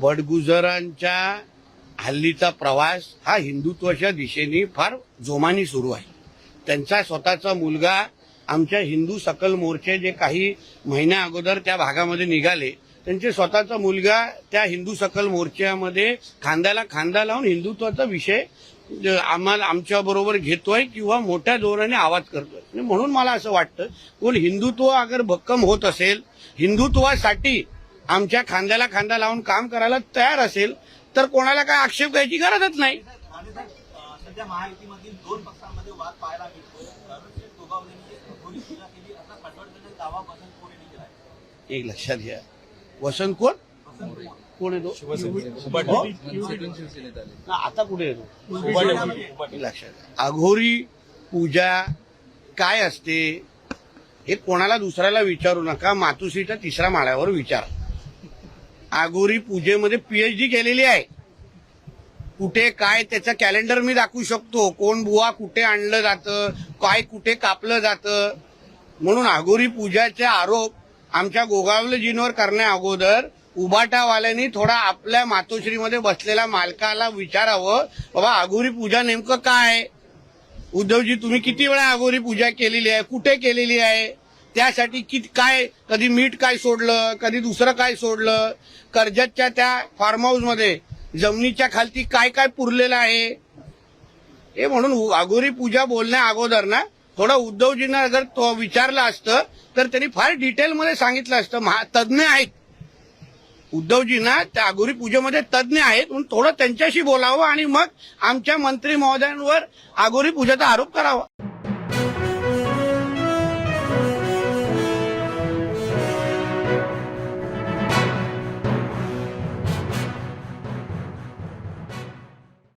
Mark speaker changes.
Speaker 1: बडगुजरांच्या हल्लीचा प्रवास हा हिंदुत्वाच्या दिशेने फार जोमाने सुरू आहे. त्यांचा स्वतःचा मुलगा आमच्या हिंदू सकल मोर्चे जे काही महिन्या अगोदर त्या भागामध्ये निघाले, त्यांचे स्वतःचा मुलगा त्या हिंदू सकल मोर्चामध्ये खांद्याला खांदा लावून हिंदुत्वाचा विषय आम्हाला आमच्या बरोबर घेतोय किंवा मोठ्या जोराने आवाज करतोय. म्हणून मला असं वाटतं, कोण हिंदुत्व अगर भक्कम होत असेल, हिंदुत्वासाठी आमच्या खांद्याला खांदा लावून काम करायला तयार असेल, तर कोणाला काय आक्षेप घ्यायची गरजच नाही.
Speaker 2: सध्या महायुतीमधील दोन पक्षांमध्ये वाद पाहायला मिळतो. गोगावलेंनी पूजा केली असा खटवटलेला दावा वसंत कोरेंनी केला आहे.
Speaker 1: एक लक्षात घ्या, वसंत कोण कोण येतो आता कुठे येतो लक्षात घ्या. अघोरी पूजा काय असते हे कोणाला दुसऱ्याला विचारू नका, मातोश्रीच्या 3ऱ्या माळ्यावर विचारा. अघोरी पूजेमध्ये PhD केलेली आहे. कुठे काय त्याचं कॅलेंडर मी दाखवू शकतो, कोण बुवा कुठे आणलं जातं, काय कुठे कापलं जातं. म्हणून अघोरी पूजाचे आरोप आमच्या गोगावलेजींवर करण्या अगोदर उबाटावाल्यांनी थोडा आपल्या मातोश्रीमध्ये बसलेल्या मालकाला विचारावं, बाबा अघोरी पूजा नेमकं काय. उद्धवजी, तुम्ही किती वेळा अघोरी पूजा केलेली आहे, कुठे केलेली आहे, त्यासाठी किती काय, कधी मीठ काय सोडलं, कधी दुसरं काय सोडलं, कर्जतच्या त्या फार्म हाऊसमध्ये जमिनीच्या खालती काय काय पुरलेलं आहे. हे म्हणून अघोरी पूजा बोलण्या अगोदर ना थोडं उद्धवजींना जर तो विचारलं असतं तर त्यांनी फार डिटेलमध्ये सांगितलं असतं. तज्ज्ञ आहेत उद्धवजींना, त्या अघोरी पूजेमध्ये तज्ज्ञ आहेत, म्हणून थोडं त्यांच्याशी बोलावं आणि मग आमच्या मंत्री महोदयांवर अघोरी पूजेचा आरोप करावा.